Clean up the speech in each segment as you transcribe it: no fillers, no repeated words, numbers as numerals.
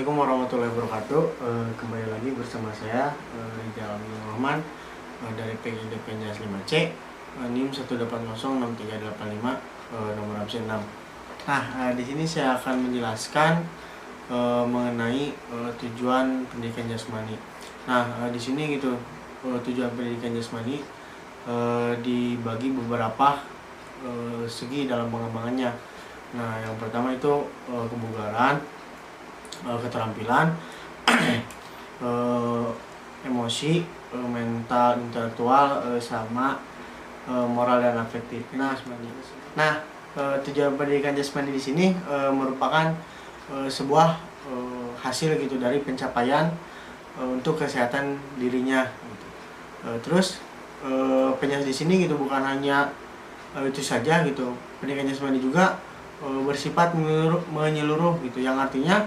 Assalamualaikum warahmatullahi wabarakatuh. Kembali lagi bersama saya Rizal Rahman dari PGD Penjas 5C, NIM 1806385, nomor absen 6. Nah, di sini saya akan menjelaskan mengenai tujuan pendidikan jasmani. Nah, di sini gitu, tujuan pendidikan jasmani dibagi beberapa segi dalam pengembangannya. Nah, yang pertama itu kebugaran, keterampilan, emosi, mental, intelektual, sama moral dan afektif. Nah, tujuan pendidikan jasmani di sini merupakan sebuah hasil gitu dari pencapaian untuk kesehatan dirinya. Gitu. Terus penjas di sini gitu bukan hanya itu saja gitu. Pendidikan jasmani juga bersifat menyeluruh gitu, yang artinya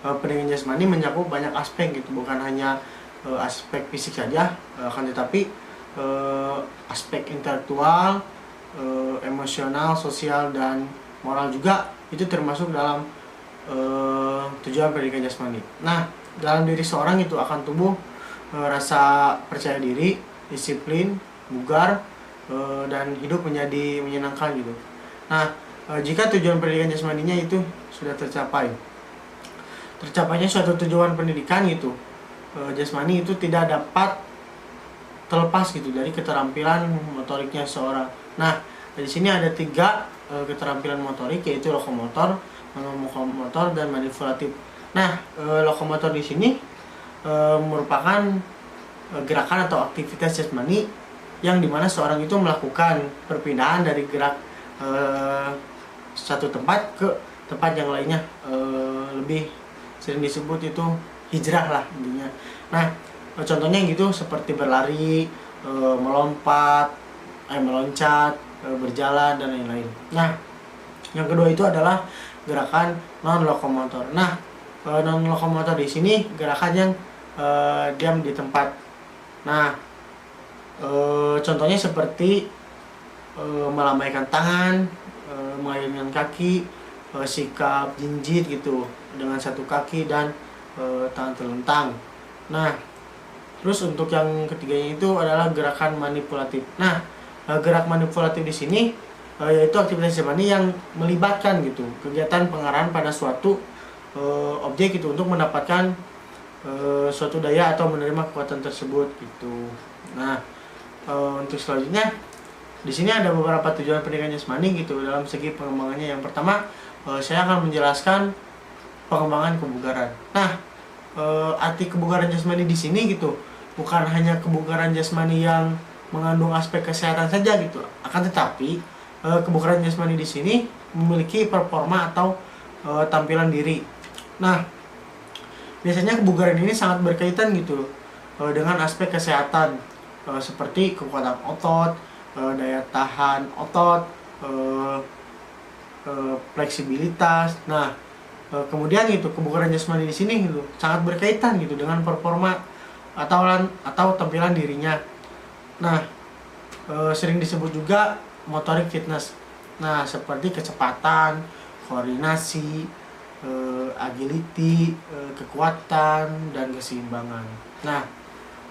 pendidikan jasmani mencakup banyak aspek gitu, bukan hanya aspek fisik saja, akan tetapi aspek intelektual, emosional, sosial, dan moral juga itu termasuk dalam tujuan pendidikan jasmani. Nah, dalam diri seorang itu akan tumbuh rasa percaya diri, disiplin, bugar, dan hidup menjadi menyenangkan gitu. Nah, jika tujuan pendidikan jasmaninya itu sudah tercapainya suatu tujuan pendidikan gitu, jasmani itu tidak dapat terlepas gitu dari keterampilan motoriknya seorang. Nah, di sini ada 3 keterampilan motorik, yaitu lokomotor, motor, dan manipulatif. Nah, lokomotor di sini merupakan gerakan atau aktivitas jasmani yang dimana seorang itu melakukan perpindahan dari gerak satu tempat ke tempat yang lainnya, lebih sering disebut itu hijrah lah intinya. Nah, contohnya gitu seperti berlari, meloncat, berjalan, dan lain-lain. Nah, yang kedua itu adalah gerakan non lokomotor. Nah, non lokomotor di sini gerakan yang diam di tempat. Nah, contohnya seperti melambaikan tangan, mengayunkan kaki, sikap jinjit gitu dengan satu kaki, dan tangan terlentang. Nah, terus untuk yang ketiganya itu adalah gerakan manipulatif. Nah, gerak manipulatif di sini yaitu aktivitas jasmani yang melibatkan gitu kegiatan pengarahan pada suatu objek gitu untuk mendapatkan suatu daya atau menerima kekuatan tersebut gitu. Nah, untuk selanjutnya di sini ada beberapa tujuan pendidikan jasmani gitu dalam segi pengembangannya. Yang pertama, saya akan menjelaskan pengembangan kebugaran. Nah, arti kebugaran jasmani di sini gitu bukan hanya kebugaran jasmani yang mengandung aspek kesehatan saja gitu, akan tetapi kebugaran jasmani di sini memiliki performa atau tampilan diri. Nah, biasanya kebugaran ini sangat berkaitan gitu dengan aspek kesehatan, seperti kekuatan otot, daya tahan otot, fleksibilitas. Nah, kemudian itu kebugaran jasmani di sini gitu sangat berkaitan gitu dengan performa atau tampilan dirinya. Nah, sering disebut juga motorik fitness. Nah, seperti kecepatan, koordinasi, agility, kekuatan, dan keseimbangan. Nah,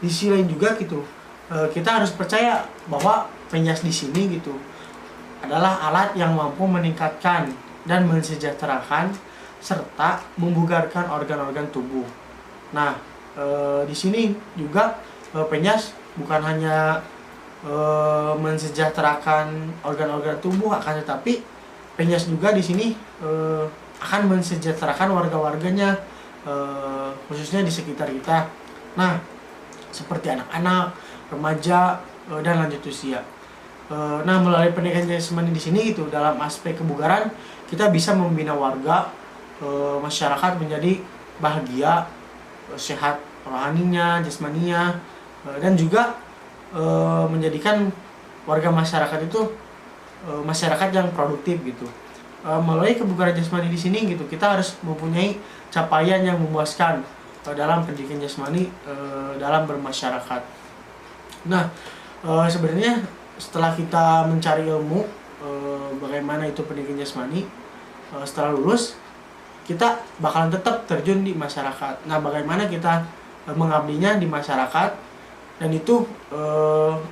di sisi lain juga gitu, kita harus percaya bahwa penjas di sini gitu adalah alat yang mampu meningkatkan dan mensejahterakan serta membugarkan organ-organ tubuh. Nah, di sini juga penjas bukan hanya mensejahterakan organ-organ tubuh, akan tetapi penjas juga di sini akan mensejahterakan warga-warganya, khususnya di sekitar kita. Nah, seperti anak-anak, remaja, dan lanjut usia. Nah, melalui pendidikan jasmani di sini gitu dalam aspek kebugaran kita bisa membina warga, masyarakat menjadi bahagia, sehat rohaninya, jasmaninya, dan juga menjadikan warga masyarakat itu masyarakat yang produktif gitu. Melalui kebugaran jasmani di sini gitu kita harus mempunyai capaian yang memuaskan dalam pendidikan jasmani dalam bermasyarakat. Nah, sebenarnya setelah kita mencari ilmu bagaimana itu pendidikan jasmani, setelah lulus kita bakalan tetap terjun di masyarakat. Nah, bagaimana kita mengabdinya di masyarakat, dan itu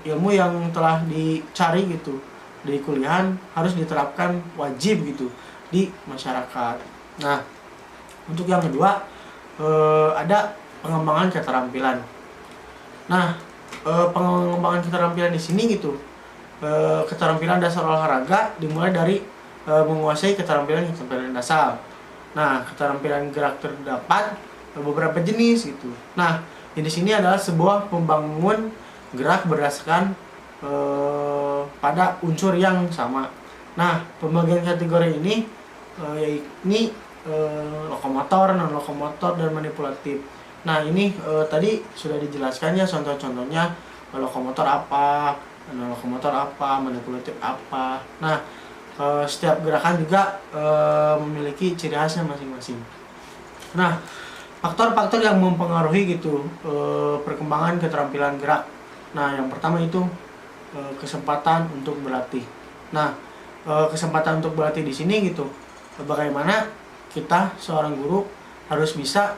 ilmu yang telah dicari gitu di kuliahan harus diterapkan wajib gitu di masyarakat. Nah, untuk yang kedua ada pengembangan keterampilan. Nah, pengembangan keterampilan di sini gitu, keterampilan dasar olahraga dimulai dari menguasai keterampilan dasar. Nah, keterampilan gerak terdapat beberapa jenis gitu. Nah, di sini adalah sebuah pembangun gerak berdasarkan pada unsur yang sama. Nah, pembagian kategori ini yakni lokomotor, non lokomotor, dan manipulatif. Nah, ini tadi sudah dijelaskan ya contoh-contohnya, lokomotor apa, non lokomotor apa, manipulatif apa. Nah, setiap gerakan juga memiliki ciri khasnya masing-masing. Nah, faktor-faktor yang mempengaruhi gitu perkembangan keterampilan gerak. Nah, yang pertama itu kesempatan untuk berlatih. Nah, kesempatan untuk berlatih di sini gitu, bagaimana kita seorang guru harus bisa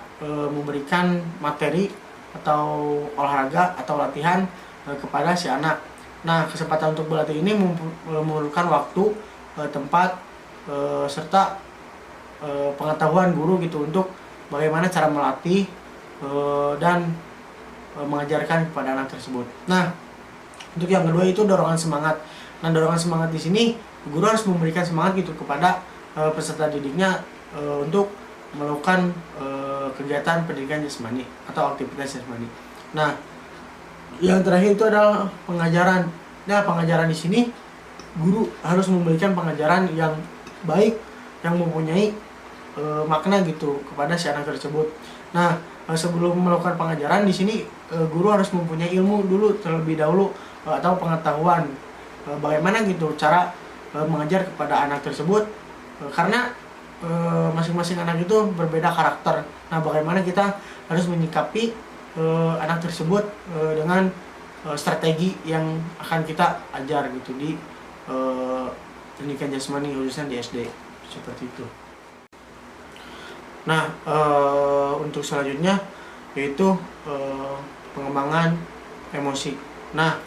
memberikan materi atau olahraga atau latihan kepada si anak. Nah, kesempatan untuk berlatih ini memerlukan waktu, tempat, serta pengetahuan guru gitu untuk bagaimana cara melatih dan mengajarkan kepada anak tersebut. Nah, untuk yang kedua itu dorongan semangat. Nah, dorongan semangat di sini guru harus memberikan semangat gitu kepada peserta didiknya untuk melakukan kegiatan pendidikan jasmani atau aktivitas jasmani. Nah, yang terakhir itu adalah pengajaran. Nah, pengajaran di sini guru harus memberikan pengajaran yang baik, yang mempunyai makna gitu kepada si anak tersebut. Nah, sebelum melakukan pengajaran di sini guru harus mempunyai ilmu dulu terlebih dahulu atau pengetahuan bagaimana gitu cara mengajar kepada anak tersebut, karena masing-masing anak itu berbeda karakter. Nah, bagaimana kita harus menyikapi anak tersebut dengan strategi yang akan kita ajar gitu di pendidikan jasmani khususnya di SD seperti itu. Nah, untuk selanjutnya yaitu pengembangan emosi. Nah,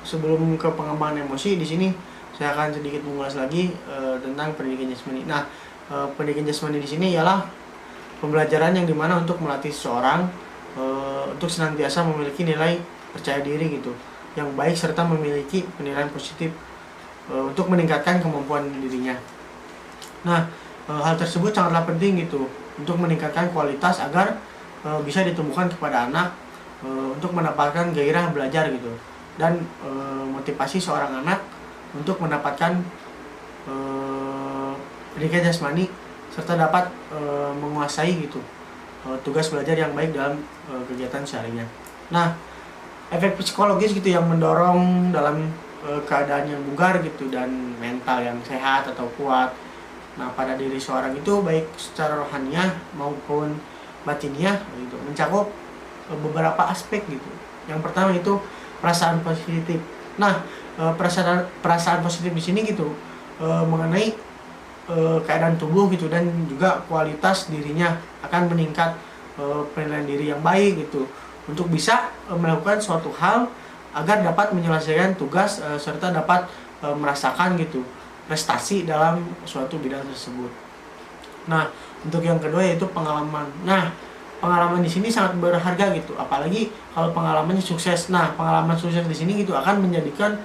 sebelum ke pengembangan emosi, di sini saya akan sedikit mengulas lagi tentang pendidikan jasmani. Nah, pendidikan jasmani di sini ialah pembelajaran yang dimana untuk melatih seseorang untuk senantiasa memiliki nilai percaya diri gitu yang baik serta memiliki penilaian positif untuk meningkatkan kemampuan dirinya. Nah, hal tersebut sangatlah penting gitu untuk meningkatkan kualitas agar bisa ditemukan kepada anak untuk mendapatkan gairah belajar gitu, dan motivasi seorang anak untuk mendapatkan pendidikan jasmani serta dapat menguasai gitu tugas belajar yang baik dalam kegiatan seharinya. Nah, efek psikologis gitu yang mendorong dalam keadaan yang bugar gitu dan mental yang sehat atau kuat. Nah, pada diri seorang itu baik secara rohaniah maupun batiniah gitu, mencakup beberapa aspek gitu. Yang pertama itu perasaan positif. Nah, perasaan positif di sini gitu mengenai keadaan tubuh gitu dan juga kualitas dirinya akan meningkat, penilaian diri yang baik gitu untuk bisa melakukan suatu hal agar dapat menyelesaikan tugas serta dapat merasakan gitu prestasi dalam suatu bidang tersebut. Nah, untuk yang kedua yaitu pengalaman. Nah, pengalaman di sini sangat berharga gitu, apalagi kalau pengalamannya sukses. Nah, pengalaman sukses di sini gitu akan menjadikan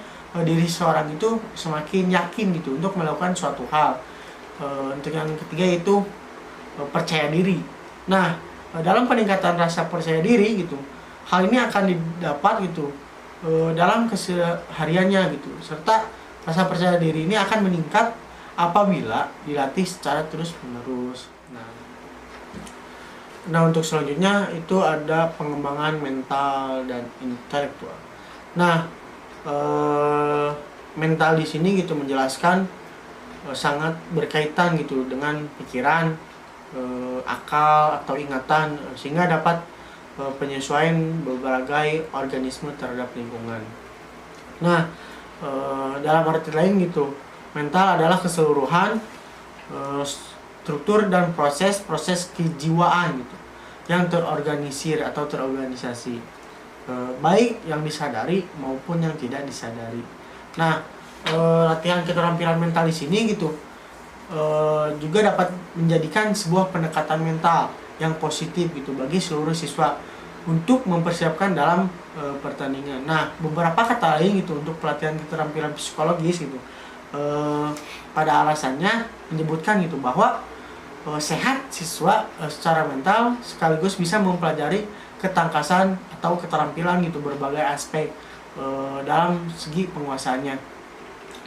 diri seorang itu semakin yakin gitu untuk melakukan suatu hal. Untuk yang ketiga itu percaya diri. Nah, dalam peningkatan rasa percaya diri gitu, hal ini akan didapat gitu dalam kesehariannya gitu, serta rasa percaya diri ini akan meningkat apabila dilatih secara terus-menerus. Nah, untuk selanjutnya itu ada pengembangan mental dan intelektual. Nah, mental di sini gitu menjelaskan sangat berkaitan gitu dengan pikiran, akal atau ingatan, sehingga dapat penyesuaian berbagai organisme terhadap lingkungan. Nah, dalam arti lain gitu, mental adalah keseluruhan struktur dan proses-proses kejiwaan gitu yang terorganisir atau terorganisasi, baik yang disadari maupun yang tidak disadari. Nah, latihan keterampilan mental di sini gitu juga dapat menjadikan sebuah pendekatan mental yang positif gitu bagi seluruh siswa untuk mempersiapkan dalam pertandingan. Nah, beberapa kata lain gitu untuk pelatihan keterampilan psikologis gitu pada alasannya menyebutkan gitu bahwa sehat siswa secara mental sekaligus bisa mempelajari ketangkasan atau keterampilan gitu berbagai aspek dalam segi penguasaannya,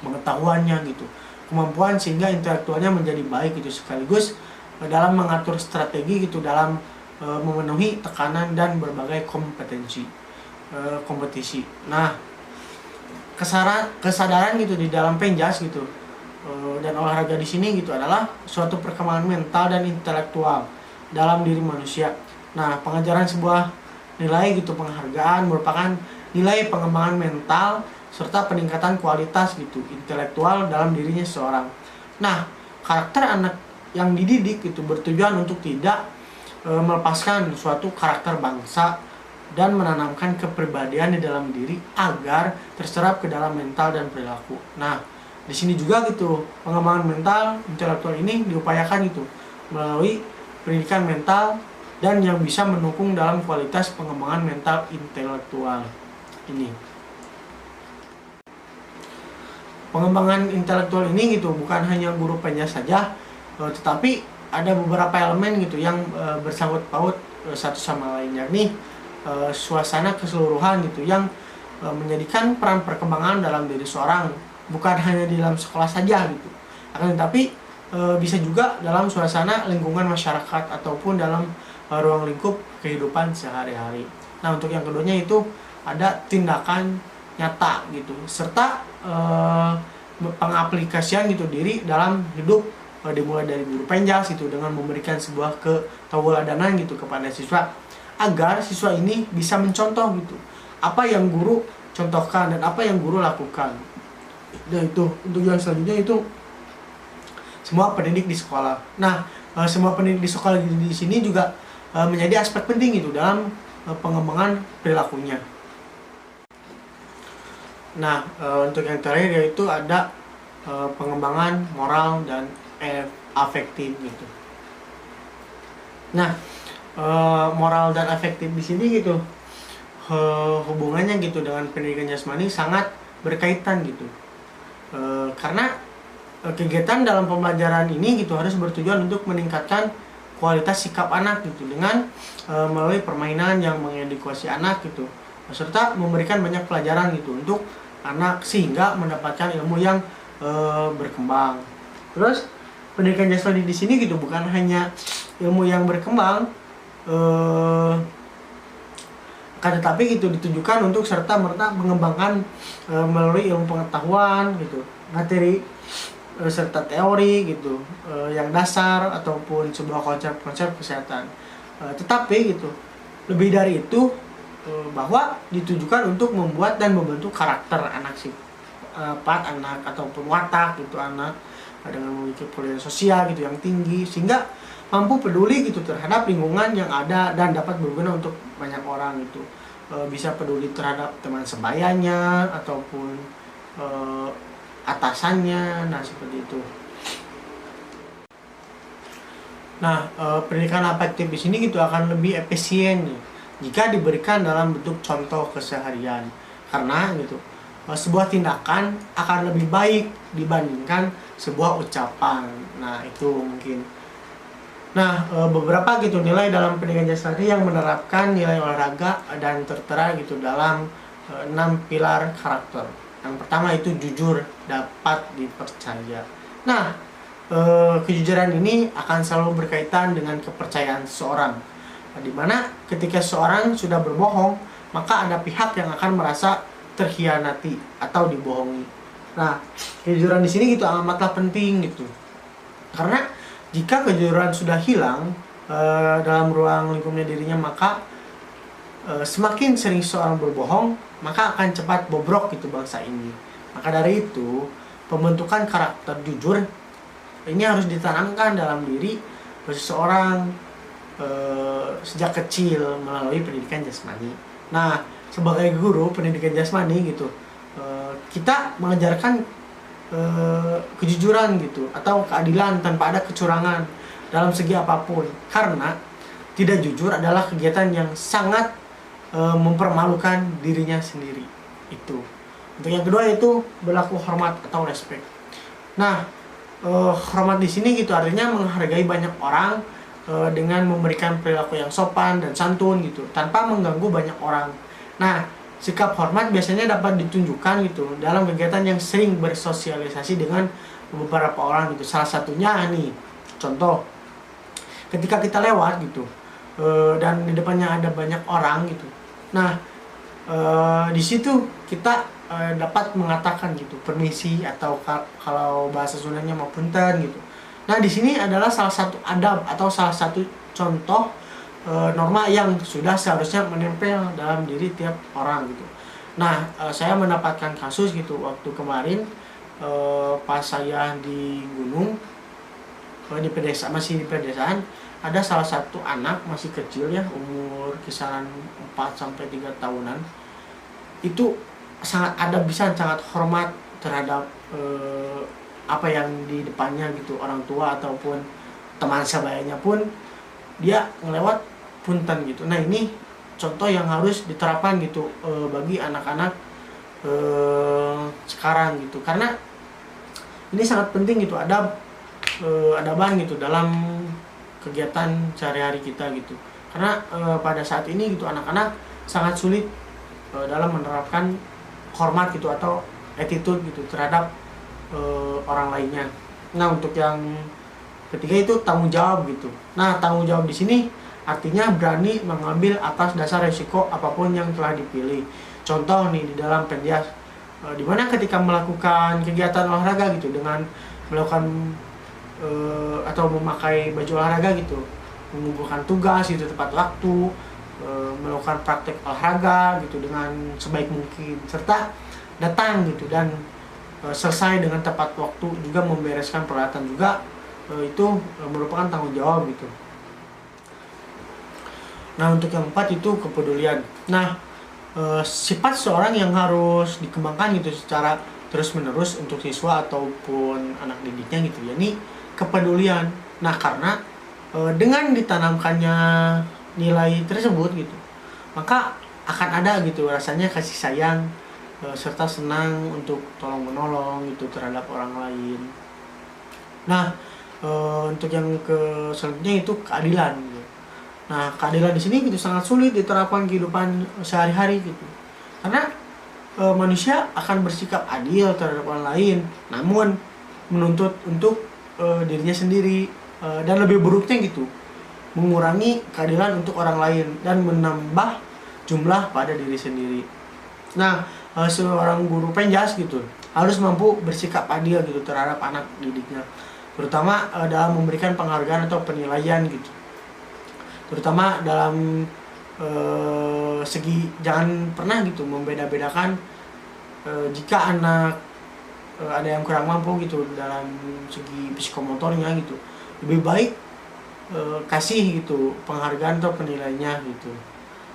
pengetahuannya gitu, kemampuan sehingga intelektualnya menjadi baik gitu, sekaligus dalam mengatur strategi gitu dalam memenuhi tekanan dan berbagai kompetisi. Nah, kesadaran gitu di dalam penjas gitu dan olahraga di sini gitu adalah suatu perkembangan mental dan intelektual dalam diri manusia. Nah, pengajaran sebuah nilai gitu penghargaan merupakan nilai pengembangan mental serta peningkatan kualitas gitu intelektual dalam dirinya seseorang. Nah, karakter anak yang dididik itu bertujuan untuk tidak melepaskan suatu karakter bangsa dan menanamkan kepribadian di dalam diri agar terserap ke dalam mental dan perilaku. Nah, di sini juga gitu pengembangan mental intelektual ini diupayakan gitu melalui pendidikan mental dan yang bisa mendukung dalam kualitas pengembangan mental intelektual ini. Pengembangan intelektual ini gitu bukan hanya guru penjas saja, tetapi ada beberapa elemen gitu yang bersangkut paut satu sama lain, yakni suasana keseluruhan gitu yang menjadikan peran perkembangan dalam diri seorang bukan hanya di dalam sekolah saja gitu, akan tetapi bisa juga dalam suasana lingkungan masyarakat ataupun dalam ruang lingkup kehidupan sehari-hari. Nah, untuk yang keduanya itu ada tindakan nyata gitu serta pengaplikasian gitu diri dalam hidup, dimulai dari guru penjas gitu dengan memberikan sebuah ketauladanan gitu kepada siswa agar siswa ini bisa mencontoh gitu apa yang guru contohkan dan apa yang guru lakukan. Dan itu untuk yang selanjutnya itu semua pendidik di sekolah. Nah, semua pendidik di sekolah di sini juga menjadi aspek penting itu dalam pengembangan perilakunya. Nah, untuk yang terakhir yaitu ada pengembangan moral dan afektif gitu. Nah, moral dan afektif di sini gitu hubungannya gitu dengan pendidikan jasmani sangat berkaitan gitu. Karena kegiatan dalam pembelajaran ini gitu harus bertujuan untuk meningkatkan kualitas sikap anak gitu dengan melalui permainan yang mengedukasi anak gitu serta memberikan banyak pelajaran gitu untuk anak sehingga mendapatkan ilmu yang berkembang. Terus pendidikan jasmani di sini gitu bukan hanya ilmu yang berkembang, tetapi gitu ditujukan untuk serta merta mengembangkan melalui ilmu pengetahuan gitu, materi serta teori gitu yang dasar ataupun sebuah konsep-konsep kesehatan. Tetapi gitu lebih dari itu bahwa ditujukan untuk membuat dan membentuk karakter anak sifat anak ataupun watak gitu anak dengan memiliki kepedulian sosial gitu yang tinggi sehingga mampu peduli gitu terhadap lingkungan yang ada dan dapat berguna untuk banyak orang gitu, bisa peduli terhadap teman sebayanya ataupun atasannya, nah seperti itu. Nah, pendidikan afektif di sini gitu akan lebih efisien jika diberikan dalam bentuk contoh keseharian, karena gitu sebuah tindakan akan lebih baik dibandingkan sebuah ucapan. Nah, itu mungkin. Nah, beberapa gitu nilai dalam pendidikan jasmani yang menerapkan nilai olahraga dan tertera gitu dalam 6 pilar karakter. Yang pertama itu jujur, dapat dipercaya. Nah, kejujuran ini akan selalu berkaitan dengan kepercayaan seseorang. Di mana ketika seseorang sudah berbohong, maka ada pihak yang akan merasa terkhianati atau dibohongi. Nah, kejujuran di sini gitu amatlah penting gitu. Karena jika kejujuran sudah hilang dalam ruang lingkupnya dirinya, maka semakin sering seorang berbohong, maka akan cepat bobrok gitu bangsa ini. Maka dari itu, pembentukan karakter jujur ini harus ditanamkan dalam diri seseorang sejak kecil melalui pendidikan jasmani. Nah, sebagai guru pendidikan jasmani gitu, kita mengajarkan kejujuran gitu atau keadilan tanpa ada kecurangan dalam segi apapun, karena tidak jujur adalah kegiatan yang sangat mempermalukan dirinya sendiri. Itu. Untuk yang kedua itu berlaku hormat atau respect. Nah, hormat di sini gitu artinya menghargai banyak orang dengan memberikan perilaku yang sopan dan santun gitu tanpa mengganggu banyak orang. Nah, sikap hormat biasanya dapat ditunjukkan gitu dalam kegiatan yang sering bersosialisasi dengan beberapa orang gitu. Salah satunya nih, contoh ketika kita lewat gitu dan di depannya ada banyak orang gitu. Nah, di situ kita dapat mengatakan gitu permisi atau kalau bahasa Sundanya mau punten gitu. Nah, di sini adalah salah satu adab atau salah satu contoh norma yang sudah seharusnya menempel dalam diri tiap orang gitu. Nah, saya mendapatkan kasus gitu waktu kemarin pas saya di gunung di pedesaan, masih di pedesaan, ada salah satu anak masih kecil ya, umur kisaran 4 sampai 3 tahunan. Itu sangat adab, bisa sangat hormat terhadap apa yang di depannya gitu, orang tua ataupun teman sebayanya pun dia ngelewat punten gitu. Nah, ini contoh yang harus diterapkan gitu bagi anak-anak sekarang gitu, karena ini sangat penting gitu, adaban gitu dalam kegiatan sehari-hari kita gitu. Karena pada saat ini gitu anak-anak sangat sulit dalam menerapkan hormat gitu atau attitude gitu terhadap orang lainnya. Nah, untuk yang ketiga itu tanggung jawab gitu. Nah, tanggung jawab di sini artinya berani mengambil atas dasar resiko apapun yang telah dipilih. Contoh nih di dalam penjas, di mana ketika melakukan kegiatan olahraga gitu dengan melakukan atau memakai baju olahraga gitu, mengumpulkan tugas gitu tepat waktu, melakukan praktek olahraga gitu dengan sebaik mungkin, serta datang gitu dan selesai dengan tepat waktu, juga membereskan peralatan juga, itu merupakan tanggung jawab gitu. Nah, untuk yang keempat itu kepedulian. Nah, sifat seorang yang harus dikembangkan gitu secara terus-menerus untuk siswa ataupun anak didiknya gitu, yakni kepedulian. Nah, karena dengan ditanamkannya nilai tersebut gitu, maka akan ada gitu rasanya kasih sayang serta senang untuk tolong menolong gitu terhadap orang lain. Nah, untuk yang selanjutnya itu keadilan gitu. Nah, keadilan di sini gitu sangat sulit diterapkan kehidupan sehari-hari gitu, karena manusia akan bersikap adil terhadap orang lain, namun menuntut untuk dirinya sendiri, dan lebih buruknya gitu mengurangi keadilan untuk orang lain dan menambah jumlah pada diri sendiri. Nah, seorang guru penjas gitu harus mampu bersikap adil gitu terhadap anak didiknya, terutama dalam memberikan penghargaan atau penilaian gitu, terutama dalam segi jangan pernah gitu membeda-bedakan jika anak ada yang kurang mampu gitu dalam segi psikomotornya gitu, lebih baik kasih gitu penghargaan atau penilaiannya gitu.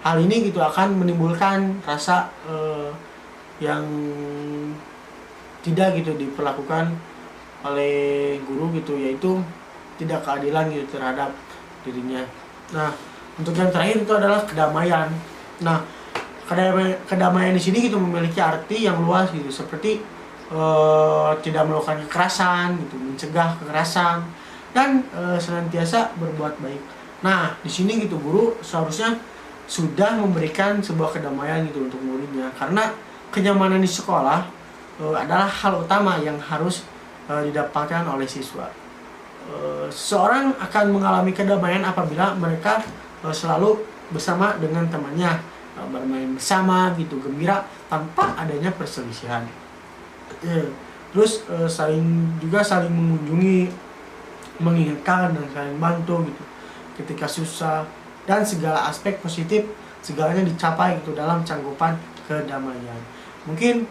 Hal ini gitu akan menimbulkan rasa yang tidak gitu diperlakukan oleh guru gitu, yaitu tidak keadilan gitu terhadap dirinya. Nah, untuk yang terakhir itu adalah kedamaian. Nah, kedamaian di sini gitu memiliki arti yang luas gitu, seperti tidak melakukan kekerasan gitu, mencegah kekerasan, dan senantiasa berbuat baik. Nah, di sini gitu guru seharusnya sudah memberikan sebuah kedamaian gitu untuk muridnya, karena kenyamanan di sekolah adalah hal utama yang harus didapatkan oleh siswa. Seseorang akan mengalami kedamaian apabila mereka selalu bersama dengan temannya, bermain bersama gitu, gembira tanpa adanya perselisihan. Terus saling mengunjungi, mengingatkan dan saling bantu gitu ketika susah, dan segala aspek positif segalanya dicapai gitu dalam cangkupan kedamaian. Mungkin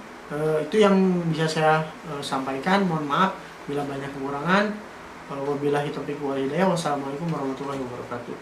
itu yang bisa saya sampaikan. Mohon maaf bila banyak kekurangan. Wabillahi taufiq wal hidayah. Wassalamualaikum warahmatullahi wabarakatuh.